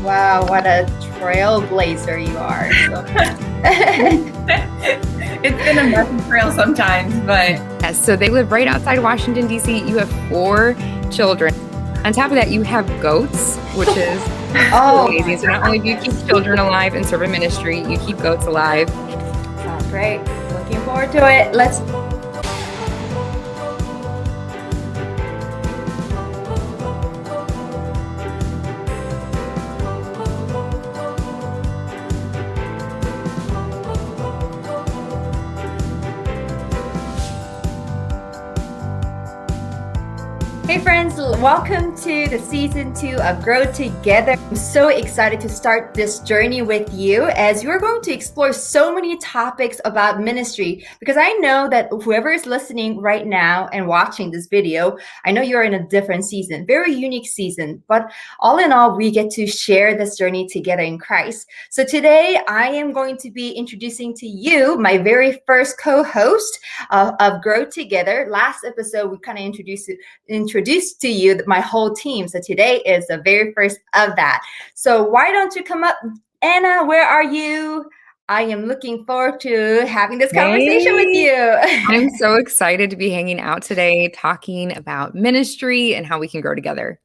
Wow, what a trailblazer you are. It's been a messy trail sometimes, but yes, so they live right outside Washington, D.C. You have 4 children. On top of that, you have goats, which is amazing. So not only do you keep children alive and serve in ministry, you keep goats alive. Sounds great. Looking forward to it. Let's. Hey friends, welcome to the season 2 of Grow Together. I'm so excited to start this journey with you as we're going to explore so many topics about ministry, because I know that whoever is listening right now and watching this video, I know you're in a different season, very unique season, but all in all, we get to share this journey together in Christ. So today I am going to be introducing to you my very first co-host of Grow Together. Last episode, we kind of introduced to you my whole team. So today is the very first of that. So why don't you come up? Anna, where are you? I am looking forward to having this conversation with you. I'm so excited to be hanging out today, talking about ministry and how we can grow together.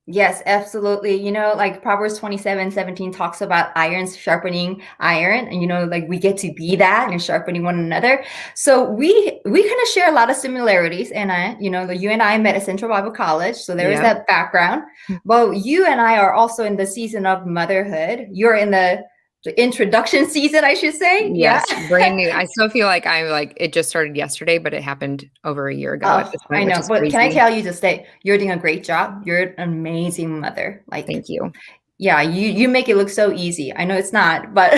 Yes, absolutely. You know, like Proverbs 27:17 talks about irons sharpening iron. And, you know, like we get to be that and sharpening one another. So we kind of share a lot of similarities. And you and I met at Central Bible College. So there is that background. But you and I are also in the season of motherhood. You're in the introduction season, I should say. Yes, brand new. I still feel like it just started yesterday, but it happened over a year ago at this point. I know, but can I tell you just that you're doing a great job. You're an amazing mother. Like, thank you. Yeah, you make it look so easy. I know it's not, but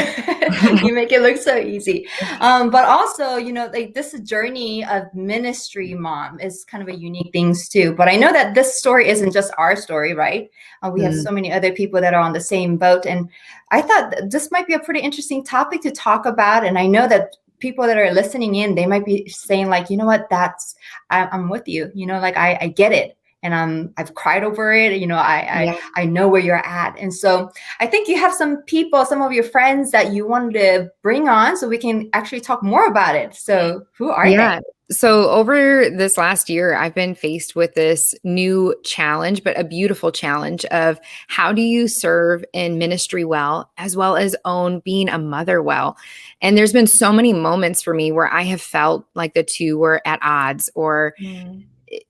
you make it look so easy. But also, you know, like this journey of ministry, mom, is kind of a unique thing too. But I know that this story isn't just our story, right? We have so many other people that are on the same boat. And I thought this might be a pretty interesting topic to talk about. And I know that people that are listening in, they might be saying like, you know what, I'm with you, you know, like I get it. And I've cried over it. You know, I know where you're at. And so I think you have some people, some of your friends that you wanted to bring on so we can actually talk more about it. So who are they? So over this last year, I've been faced with this new challenge, but a beautiful challenge of how do you serve in ministry well as own being a mother well. And there's been so many moments for me where I have felt like the two were at odds or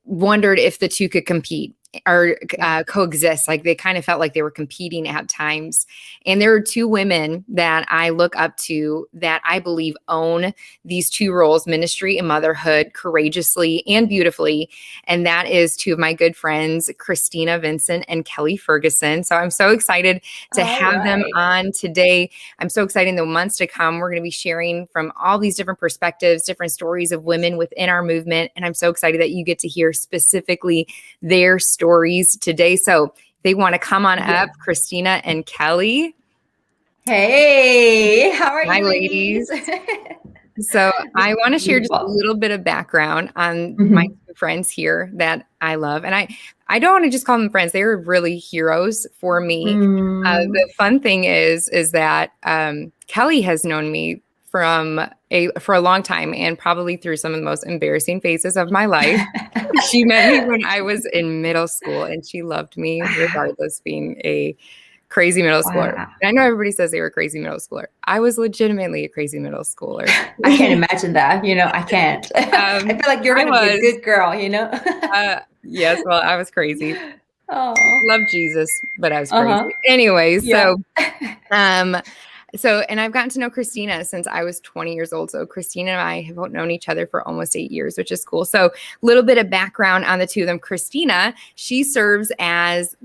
wondered if the two could compete or coexist. Like they kind of felt like they were competing at times. And there are 2 women that I look up to that I believe own these 2 roles, ministry and motherhood, courageously and beautifully. And that is 2 of my good friends, Christina, Vincent, and Kelli Ferguson. So I'm so excited to have them on today. I'm so excited in the months to come. We're going to be sharing from all these different perspectives, different stories of women within our movement. And I'm so excited that you get to hear specifically their stories today. So they want to come on up, Christina and Kelli. Hey, how are Hi, you, ladies? So I want to share just a little bit of background on my 2 friends here that I love. And I don't want to just call them friends. They're really heroes for me. The fun thing is that Kelli has known me for a long time and probably through some of the most embarrassing phases of my life. She met me when I was in middle school and she loved me regardless, being a crazy middle schooler. And I know everybody says they were a crazy middle schooler. I was legitimately a crazy middle schooler. I can't imagine that. You know, I can't. I feel like you're going to be a good girl, you know? Yes, well, I was crazy. Love Jesus, but I was crazy. Anyway, so, and I've gotten to know Christina since I was 20 years old. So Christina and I have known each other for almost 8 years, which is cool. So a little bit of background on the 2 of them. Christina, she serves as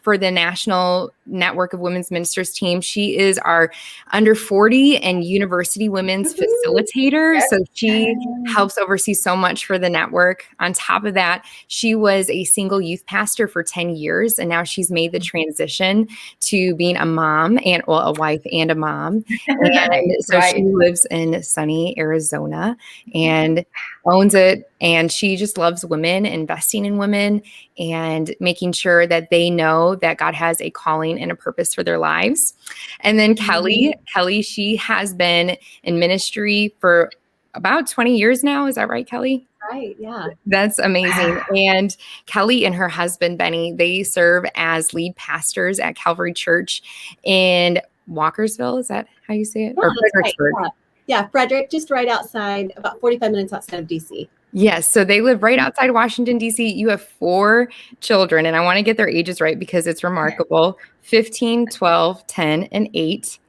for the National Network of Women's Ministers team. She is our under 40 and university women's facilitator. So she helps oversee so much for the network. On top of that, she was a single youth pastor for 10 years. And now she's made the transition to being a mom and a wife and a mom. And so she Right. lives in sunny Arizona and owns it. And she just loves women, investing in women, and making sure that they know that God has a calling and a purpose for their lives. And then Kelli, she has been in ministry for about 20 years now. Is that right, Kelli? Right. Yeah. That's amazing. And Kelli and her husband, Benny, they serve as lead pastors at Calvary Church in Walkersville. Is that how you say it? Yeah, Or that's right. Fredericksburg. Yeah, Frederick, just right outside, about 45 minutes outside of DC. Yes. So they live right outside Washington, D.C. You have 4 children, and I want to get their ages right because it's remarkable: 15, 12, 10, and 8.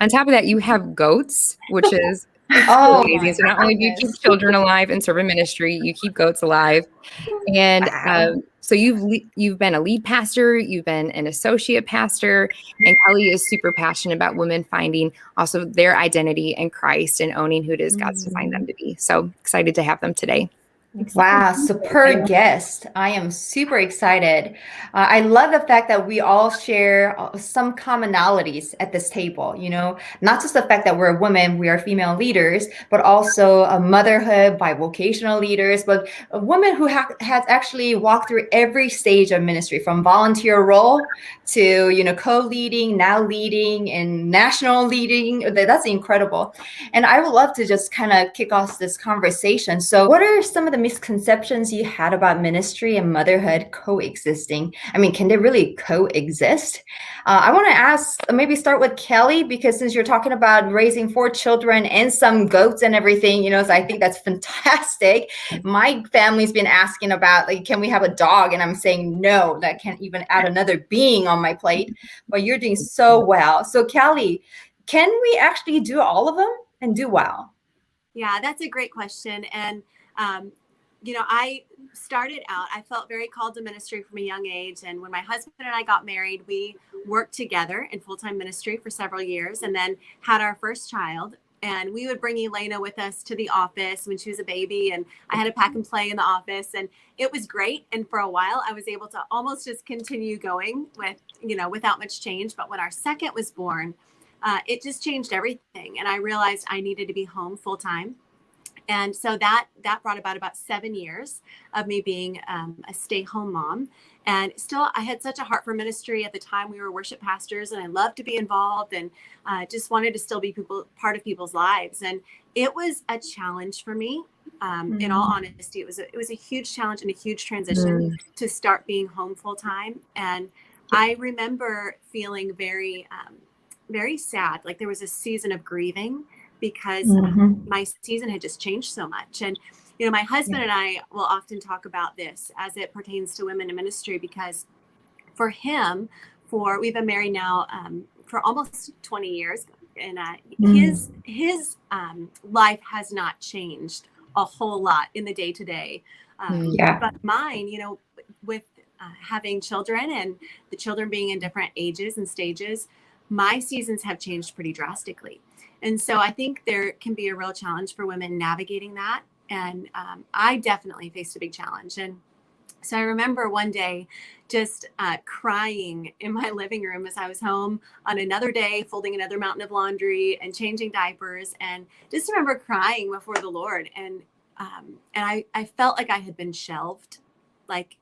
On top of that, you have goats, which is Oh amazing. my So not only do you keep goodness. children alive and serve in ministry, you keep goats alive. And Wow. so you've been a lead pastor, you've been an associate pastor, and Kelli is super passionate about women finding also their identity in Christ and owning who it is God's designed them to be. So excited to have them today. Wow, superb guest. I am super excited. I love the fact that we all share some commonalities at this table, not just the fact that we're women, we are female leaders, but also a motherhood, bivocational leaders, but a woman who has actually walked through every stage of ministry, from volunteer role to, co-leading, now leading, and national leading. That's incredible. And I would love to just kind of kick off this conversation. So what are some of the misconceptions you had about ministry and motherhood coexisting? I mean, can they really coexist? I want to ask, maybe start with Kelli, because since you're talking about raising 4 children and some goats and everything, so I think that's fantastic. My family's been asking about, like, can we have a dog? And I'm saying, no, that can't even add another being on my plate. But you're doing so well. So Kelli, can we actually do all of them and do well? Yeah, that's a great question. And, I started out, I felt very called to ministry from a young age. And when my husband and I got married, we worked together in full-time ministry for several years and then had our first child. And we would bring Elena with us to the office when she was a baby. And I had to pack and play in the office. And it was great. And for a while, I was able to almost just continue going with, without much change. But when our second was born, it just changed everything. And I realized I needed to be home full time. And so that brought about 7 years of me being a stay-home mom. And still, I had such a heart for ministry. At the time, we were worship pastors, and I loved to be involved and just wanted to still be part of people's lives. And it was a challenge for me. In all honesty, it was a huge challenge and a huge transition to start being home full time. And I remember feeling very, very sad. Like there was a season of grieving because my season had just changed so much. And, my husband and I will often talk about this as it pertains to women in ministry, because for him, we've been married now for almost 20 years. And his life has not changed a whole lot in the day to day. But mine, with having children and the children being in different ages and stages, my seasons have changed pretty drastically. And so I think there can be a real challenge for women navigating that. And I definitely faced a big challenge. And so I remember one day just crying in my living room as I was home on another day, folding another mountain of laundry and changing diapers. And just remember crying before the Lord. And I felt like I had been shelved. Like,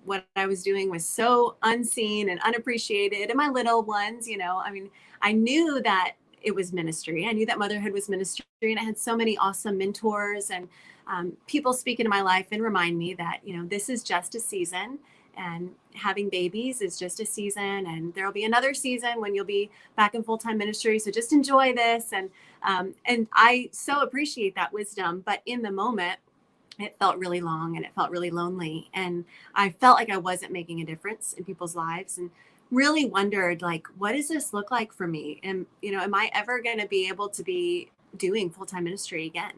what I was doing was so unseen and unappreciated. And my little ones, I knew that it was ministry. I knew that motherhood was ministry. And I had so many awesome mentors and people speak into my life and remind me that, this is just a season, and having babies is just a season. And there'll be another season when you'll be back in full-time ministry. So just enjoy this. And I so appreciate that wisdom. But in the moment, it felt really long and it felt really lonely. And I felt like I wasn't making a difference in people's lives, and really wondered, like, what does this look like for me? And, am I ever going to be able to be doing full-time ministry again?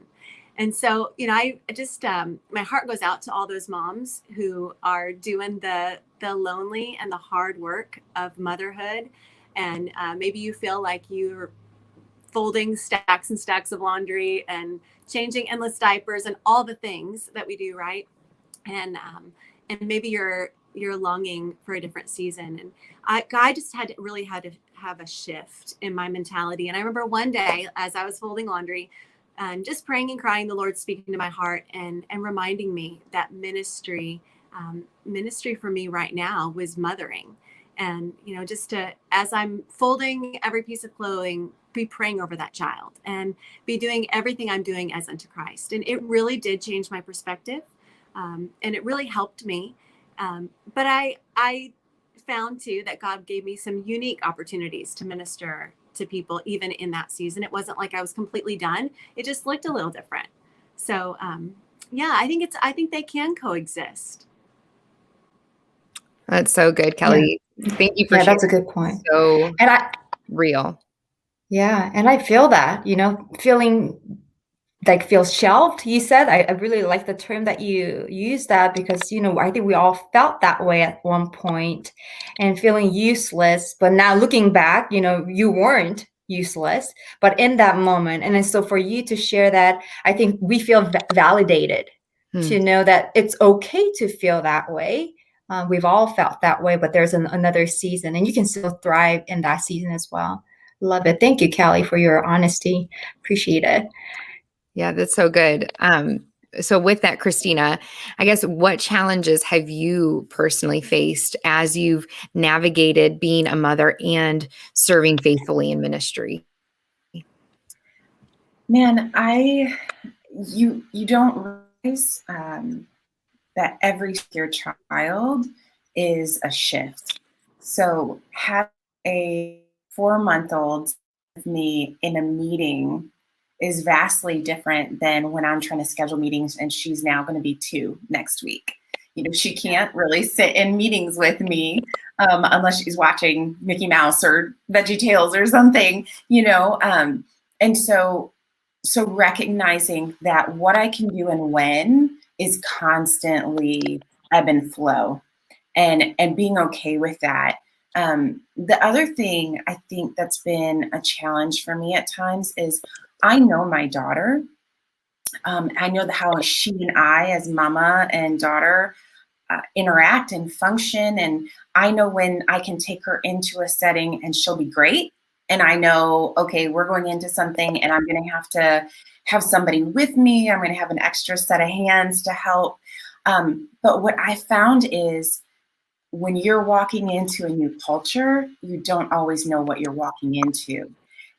And so, I just, my heart goes out to all those moms who are doing the lonely and the hard work of motherhood. And maybe you feel like you're folding stacks and stacks of laundry and changing endless diapers and all the things that we do, right? And maybe you're longing for a different season. And I just had to have a shift in my mentality. And I remember one day as I was folding laundry and just praying and crying, the Lord speaking to my heart and reminding me that ministry for me right now was mothering. And, just to, as I'm folding every piece of clothing, be praying over that child and be doing everything I'm doing as unto Christ. And it really did change my perspective. And it really helped me. But I found too that God gave me some unique opportunities to minister to people, even in that season. It wasn't like I was completely done. It just looked a little different. So, yeah, I think they can coexist. That's so good, Kelli. Thank you for sharing. That's a good point. So And real. Yeah, and I feel that, feeling feels shelved. You said, I really like the term that you used that because, I think we all felt that way at one point and feeling useless. But now looking back, you weren't useless, but in that moment. And then so for you to share that, I think we feel validated to know that it's okay to feel that way. We've all felt that way, but there's another season and you can still thrive in that season as well. Love it. Thank you, Kelli, for your honesty. Appreciate it. Yeah, that's so good. So with that, Christina, I guess what challenges have you personally faced as you've navigated being a mother and serving faithfully in ministry? Man, you don't realize that every your child is a shift. So having a 4-month-old with me in a meeting is vastly different than when I'm trying to schedule meetings and she's now going to be 2 next week. She can't really sit in meetings with me unless she's watching Mickey Mouse or VeggieTales or something, and so recognizing that what I can do and when is constantly ebb and flow and being okay with that. The other thing I think that's been a challenge for me at times is I know my daughter. I know how she and I as mama and daughter interact and function. And I know when I can take her into a setting and she'll be great. And I know, okay, we're going into something and I'm going to have somebody with me. I'm going to have an extra set of hands to help. But what I found is when you're walking into a new culture, you don't always know what you're walking into.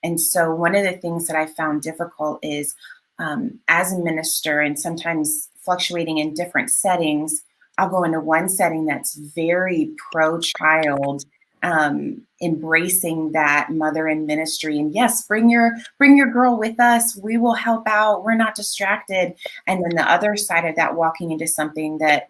And so one of the things that I found difficult is as a minister and sometimes fluctuating in different settings, I'll go into one setting that's very pro-child, embracing that mother in ministry. And yes, bring your girl with us. We will help out. We're not distracted. And then the other side of that, walking into something that,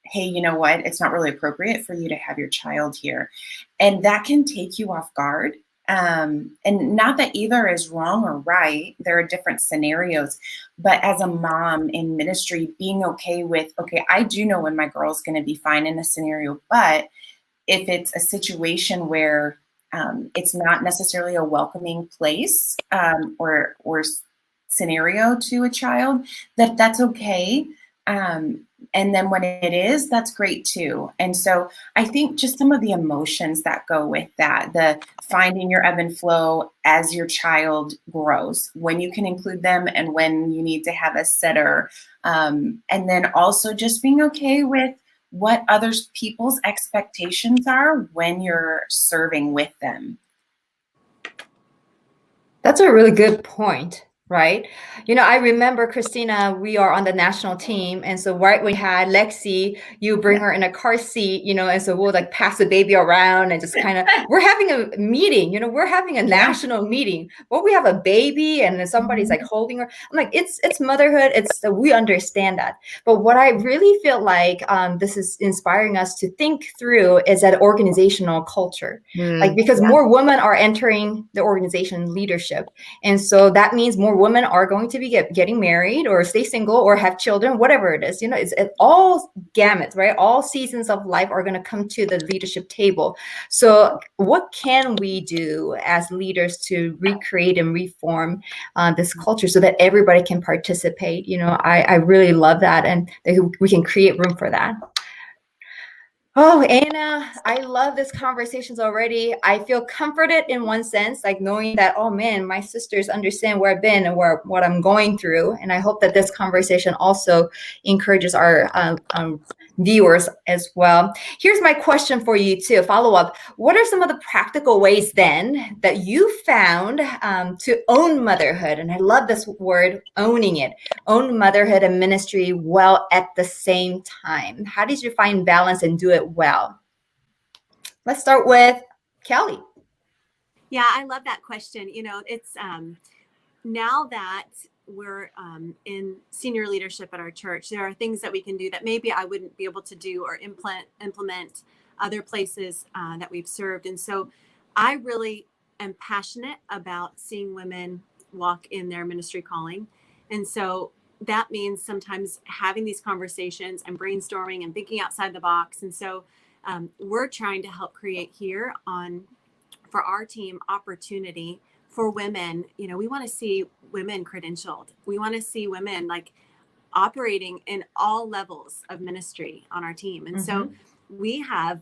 hey, you know what? It's not really appropriate for you to have your child here. And that can take you off guard. And not that either is wrong or right. There are different scenarios, but as a mom in ministry, being okay with, okay, I do know when my girl's going to be fine in a scenario, but if it's a situation where it's not necessarily a welcoming place or scenario to a child, that's okay. And then when it is, that's great too. And so I think just some of the emotions that go with that, the finding your ebb and flow as your child grows, when you can include them and when you need to have a sitter. And then also just being okay with what other people's expectations are when you're serving with them. That's a really good point. Right. I remember, Christina, we are on the national team. And so right when we had Lexi, you bring her in a car seat, and so we'll pass the baby around and just kind of, we're having a meeting, we're having a national meeting. Well, we have a baby and then somebody's holding her. I'm like, it's motherhood. We understand that. But what I really feel like this is inspiring us to think through is that organizational culture, because more women are entering the organization leadership. And so that means more women are going to be getting married or stay single or have children, whatever it is. It's all gamuts, right? All seasons of life are going to come to the leadership table. So what can we do as leaders to recreate and reform this culture so that everybody can participate? I really love that. And we can create room for that. Oh, Anna, I love this conversations already. I feel comforted in one sense, like knowing that, oh man, my sisters understand where I've been and what I'm going through. And I hope that this conversation also encourages our viewers as well. Here's my question for you too, follow up. What are some of the practical ways then that you found to own motherhood? And I love this word, owning it. Own motherhood and ministry well at the same time. How did you find balance and do it well? Let's start with Kelli. Yeah, I love that question. It's now that we're in senior leadership at our church, there are things that we can do that maybe I wouldn't be able to do or implement other places that we've served. And so I really am passionate about seeing women walk in their ministry calling. And so that means sometimes having these conversations and brainstorming and thinking outside the box. And so we're trying to help create here for our team opportunity for women. We want to see women credentialed. We want to see women like operating in all levels of ministry on our team. And so we have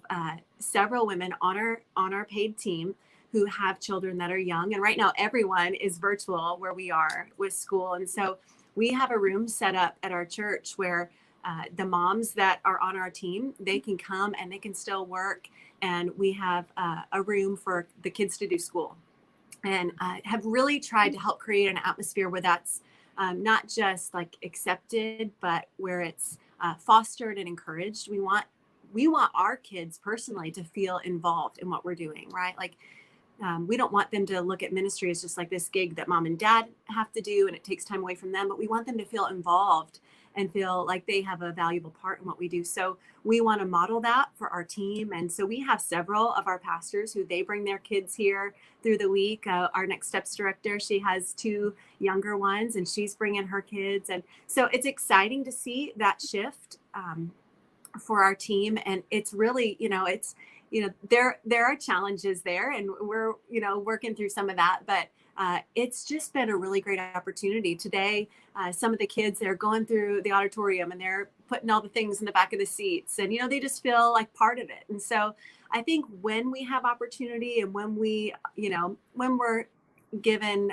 several women on our paid team who have children that are young. And right now, everyone is virtual where we are with school. And so we have a room set up at our church where the moms that are on our team, they can come and they can still work. And we have a room for the kids to do school. And have really tried to help create an atmosphere where that's not just like accepted, but where it's fostered and encouraged. We want our kids personally to feel involved in what we're doing, right? Like we don't want them to look at ministry as just like this gig that mom and dad have to do and it takes time away from them, but we want them to feel involved and feel like they have a valuable part in what we do. So we want to model that for our team. And so we have several of our pastors who they bring their kids here through the week. Our Next Steps director, she has 2 younger ones and she's bringing her kids. And so it's exciting to see that shift for our team. And it's really, there are challenges there and we're, working through some of that, but it's just been a really great opportunity. Today, some of the kids, they're going through the auditorium and they're putting all the things in the back of the seats and, they just feel like part of it. And so I think when we have opportunity and when when we're given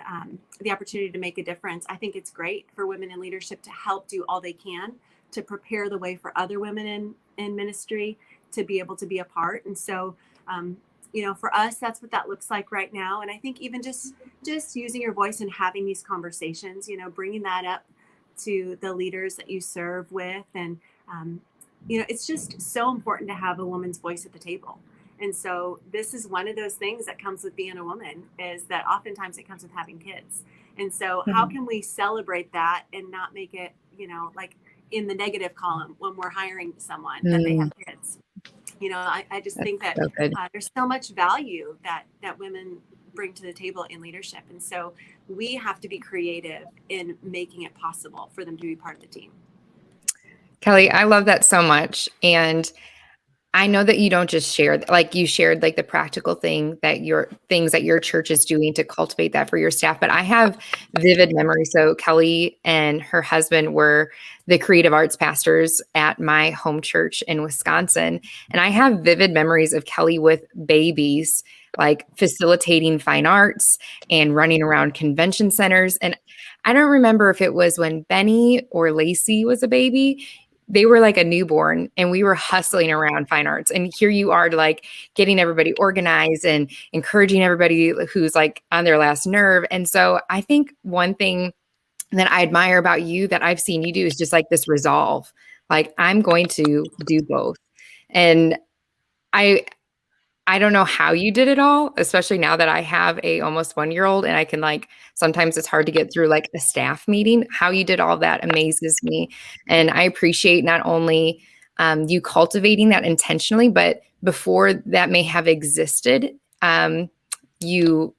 the opportunity to make a difference, I think it's great for women in leadership to help do all they can to prepare the way for other women in ministry to be able to be a part. And so, for us, that's what that looks like right now. And I think even just using your voice and having these conversations, bringing that up to the leaders that you serve with. And, it's just so important to have a woman's voice at the table. And so this is one of those things that comes with being a woman is that oftentimes it comes with having kids. And so how can we celebrate that and not make it, like in the negative column when we're hiring someone that they have kids? I just think that there's so much value that women bring to the table in leadership. And so we have to be creative in making it possible for them to be part of the team. Kelli, I love that so much. And I know that you don't just share, like you shared like the practical things that your church is doing to cultivate that for your staff. But I have vivid memories. So Kelli and her husband were the creative arts pastors at my home church in Wisconsin. And I have vivid memories of Kelli with babies, like facilitating fine arts and running around convention centers. And I don't remember if it was when Benny or Lacey was a baby. They were like a newborn and we were hustling around fine arts. And here you are like getting everybody organized and encouraging everybody who's like on their last nerve. And so I think one thing that I admire about you that I've seen you do is just like this resolve. Like I'm going to do both. And I don't know how you did it all, especially now that I have a almost 1-year-old and I can like, sometimes it's hard to get through like a staff meeting. How you did all that amazes me. And I appreciate not only you cultivating that intentionally, but before that may have existed, you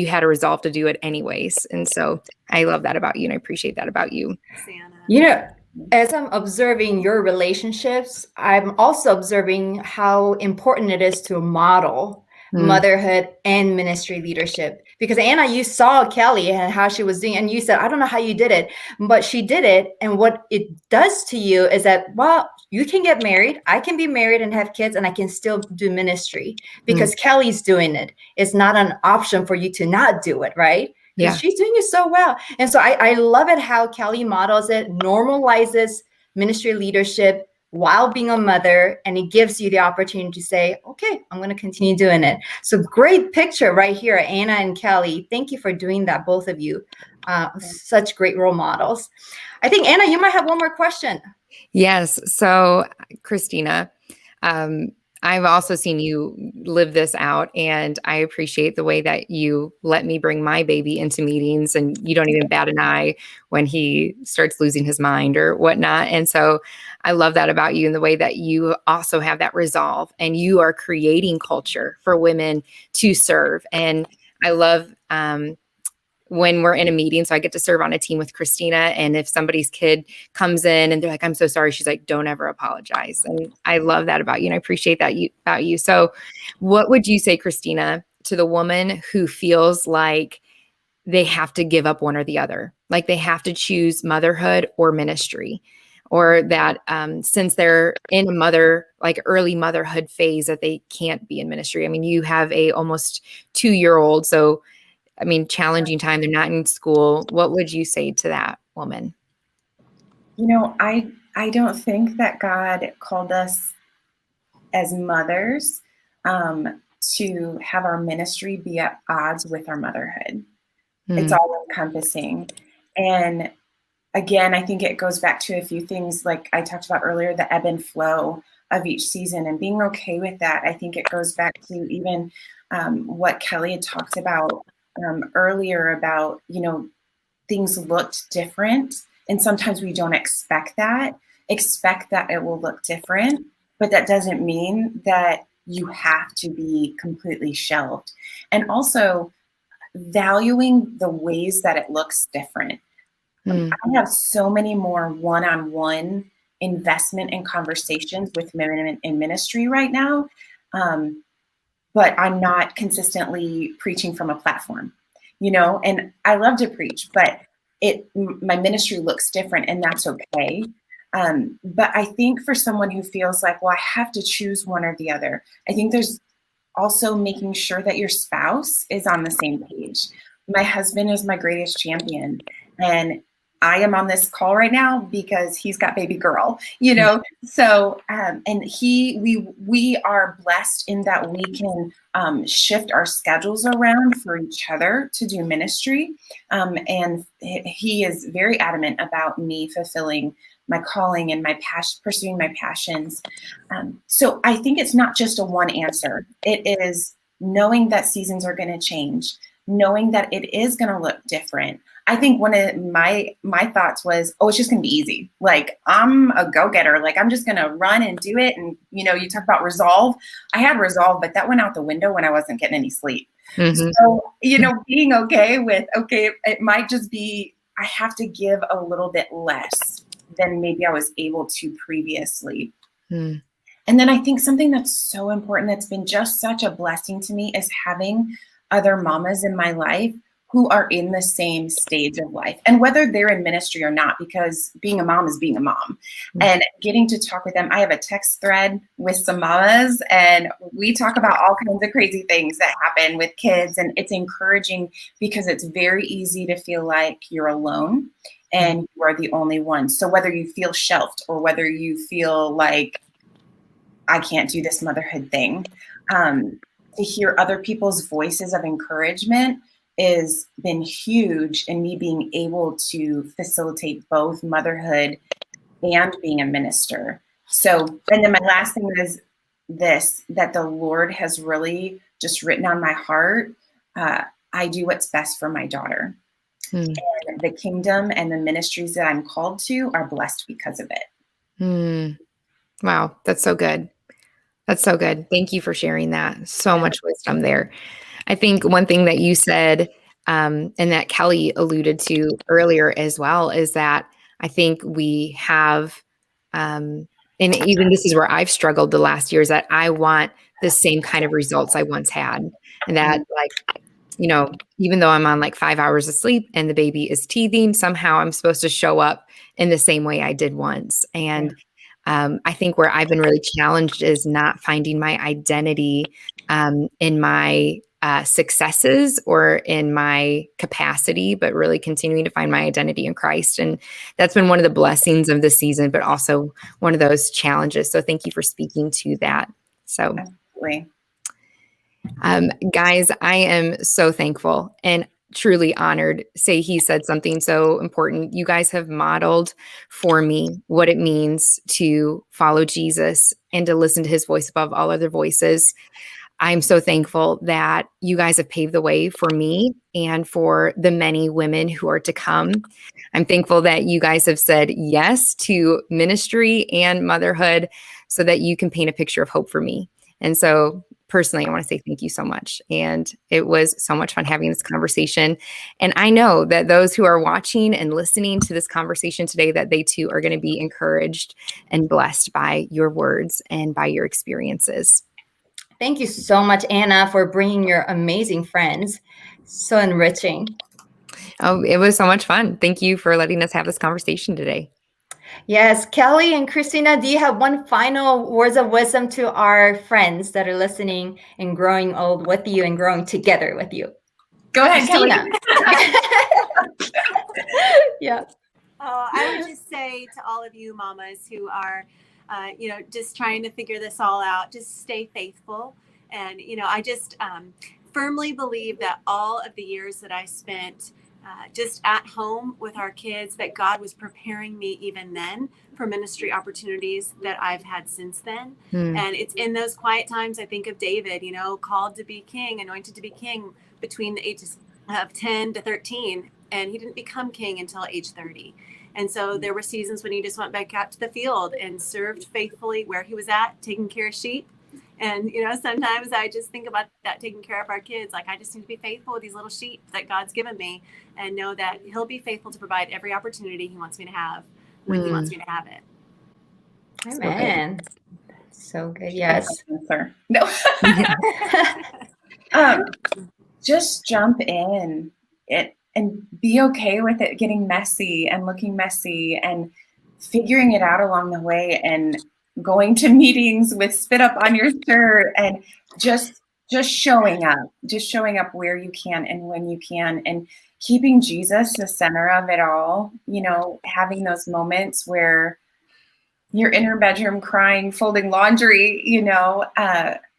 had a resolve to do it anyways. And so I love that about you and I appreciate that about you. Santa. As I'm observing your relationships, I'm also observing how important it is to model motherhood and ministry leadership. Because Anna, you saw Kelli and how she was doing, and you said, I don't know how you did it, but she did it. And what it does to you is that, well, you can get married, I can be married and have kids, and I can still do ministry because Kelli's doing it. It's not an option for you to not do it, right? Because she's doing it so well. And so I love it how Kelli models it, normalizes ministry leadership while being a mother, and it gives you the opportunity to say, okay, I'm going to continue doing it. So great picture right here, Anna and Kelli. Thank you for doing that, both of you. Such great role models. I think, Anna, you might have one more question. Yes. So, Christina, I've also seen you live this out, and I appreciate the way that you let me bring my baby into meetings, and you don't even bat an eye when he starts losing his mind or whatnot. And so I love that about you, and the way that you also have that resolve, and you are creating culture for women to serve. And I love when we're in a meeting, so I get to serve on a team with Christina. And if somebody's kid comes in and they're like, I'm so sorry, she's like, don't ever apologize. And I love that about you. And I appreciate that about you. So what would you say, Christina, to the woman who feels like they have to give up one or the other? Like they have to choose motherhood or ministry, or that since they're in a early motherhood phase, that they can't be in ministry. I mean, you have a almost 2-year-old. So I mean, challenging time. They're not in school. What would you say to that woman? You know, I don't think that God called us as mothers to have our ministry be at odds with our motherhood. It's all encompassing. And again, I think it goes back to a few things like I talked about earlier, the ebb and flow of each season and being okay with that. I think it goes back to even what Kelli had talked about earlier about, you know, things looked different. And sometimes we don't expect that it will look different, but that doesn't mean that you have to be completely shelved. And also valuing the ways that it looks different. I have so many more one-on-one investment and conversations with women in ministry right now. But I'm not consistently preaching from a platform, you know, and I love to preach, but my ministry looks different, and that's okay. But I think for someone who feels like, well, I have to choose one or the other, I think there's also making sure that your spouse is on the same page. My husband is my greatest champion, and I am on this call right now because he's got baby girl, you know? So, and we are blessed in that we can shift our schedules around for each other to do ministry. And he is very adamant about me fulfilling my calling and my passion, pursuing my passions. So I think it's not just a one answer. It is knowing that seasons are going to change, knowing that it is going to look different. I think one of my thoughts was, oh, it's just going to be easy. Like, I'm a go-getter. Like, I'm just going to run and do it. And, you know, you talk about resolve. I had resolve, but that went out the window when I wasn't getting any sleep. So, you know, being okay with, okay, it might just be, I have to give a little bit less than maybe I was able to previously. And then I think something that's so important, that's been just such a blessing to me, is having other mamas in my life who are in the same stage of life, and whether they're in ministry or not, because being a mom is being a mom. And getting to talk with them. I have a text thread with some mamas, and we talk about all kinds of crazy things that happen with kids. And it's encouraging because it's very easy to feel like you're alone and you are the only one. So whether you feel shelved or whether you feel like I can't do this motherhood thing, to hear other people's voices of encouragement has been huge in me being able to facilitate both motherhood and being a minister. So, and then my last thing is this, that the Lord has really just written on my heart. I do what's best for my daughter. And the kingdom and the ministries that I'm called to are blessed because of it. Wow. That's so good. That's so good. Thank you for sharing that. So much wisdom there. I think one thing that you said, and that Kelli alluded to earlier as well, is that I think we have, and even this is where I've struggled the last year, is that I want the same kind of results I once had. And that, like, you know, even though I'm on like 5 hours of sleep and the baby is teething, somehow I'm supposed to show up in the same way I did once. And I think where I've been really challenged is not finding my identity in my successes or in my capacity, but really continuing to find my identity in Christ. And that's been one of the blessings of this season, but also one of those challenges. So thank you for speaking to that. So, Absolutely. guys, I am so thankful and truly honored. Saehee said something so important. You guys have modeled for me what it means to follow Jesus and to listen to his voice above all other voices. I'm so thankful that you guys have paved the way for me and for the many women who are to come. I'm thankful that you guys have said yes to ministry and motherhood so that you can paint a picture of hope for me. And so personally, I want to say thank you so much. And it was so much fun having this conversation. And I know that those who are watching and listening to this conversation today, that they too are going to be encouraged and blessed by your words and by your experiences. Thank you so much, Anna, for bringing your amazing friends. So enriching. Oh, it was so much fun. Thank you for letting us have this conversation today. Yes, Kelli and Christina, do you have one final words of wisdom to our friends that are listening and growing old with you and growing together with you? Go ahead, Christina. Kelli. Yeah. I would just say to all of you mamas who are, just trying to figure this all out, just stay faithful. And, I just firmly believe that all of the years that I spent just at home with our kids, that God was preparing me even then for ministry opportunities that I've had since then. And it's in those quiet times I think of David, called to be king, anointed to be king between the ages of 10 to 13. And he didn't become king until age 30. And so there were seasons when he just went back out to the field and served faithfully where he was at, taking care of sheep. And, sometimes I just think about that, taking care of our kids. Like, I just need to be faithful with these little sheep that God's given me and know that he'll be faithful to provide every opportunity he wants me to have when he wants me to have it. Amen. So good. Yes. No. Just jump in and be okay with it getting messy and looking messy and figuring it out along the way and going to meetings with spit up on your shirt and just showing up where you can and when you can, and keeping Jesus the center of it all, having those moments where you're in your bedroom crying, folding laundry,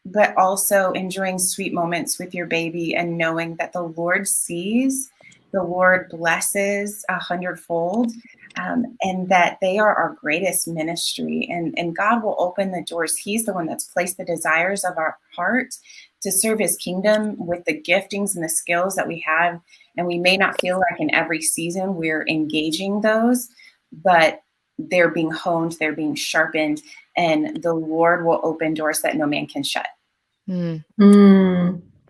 but also enjoying sweet moments with your baby and knowing that the Lord sees, the Lord blesses 100-fold, and that they are our greatest ministry. And God will open the doors. He's the one that's placed the desires of our heart to serve his kingdom with the giftings and the skills that we have. And we may not feel like in every season we're engaging those, but they're being honed, they're being sharpened, and the Lord will open doors that no man can shut.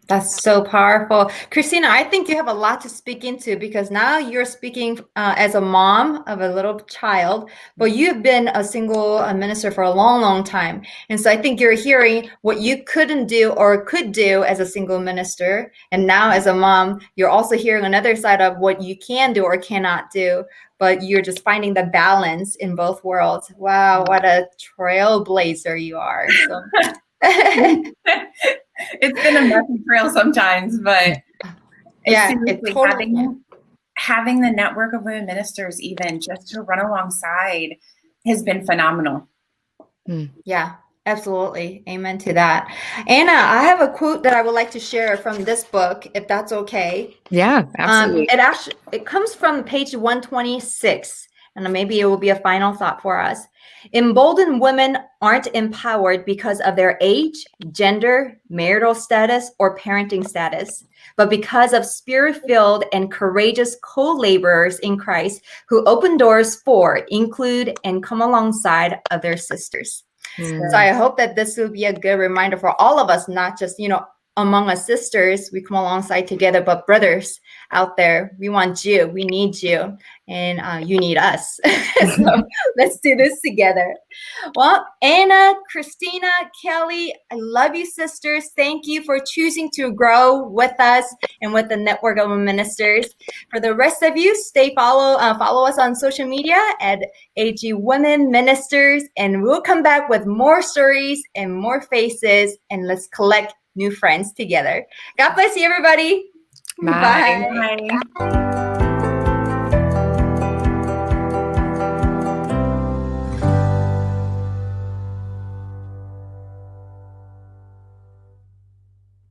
That's so powerful. Christina, I think you have a lot to speak into because now you're speaking as a mom of a little child, but you've been a single minister for a long, long time. And so I think you're hearing what you couldn't do or could do as a single minister. And now as a mom, you're also hearing another side of what you can do or cannot do, but you're just finding the balance in both worlds. Wow, what a trailblazer you are. So. It's been a messy trail sometimes, but having the network of women ministers, even just to run alongside, has been phenomenal. Yeah, absolutely. Amen to that. Anna, I have a quote that I would like to share from this book, if that's okay. Yeah, absolutely. It comes from page 126, and maybe it will be a final thought for us. Emboldened women aren't empowered because of their age, gender, marital status, or parenting status, but because of spirit-filled and courageous co-laborers in Christ who open doors for, include, and come alongside other sisters. So I hope that this will be a good reminder for all of us, not just, among us sisters, we come alongside together, but brothers out there, we want you, we need you, and you need us. So let's do this together. Well, Anna, Christina, Kelli, I love you, sisters. Thank you for choosing to grow with us and with the network of ministers. For the rest of you, follow us on social media at AG Women Ministers, and we'll come back with more stories and more faces, and let's collect new friends together. God bless you, everybody. Bye. Bye.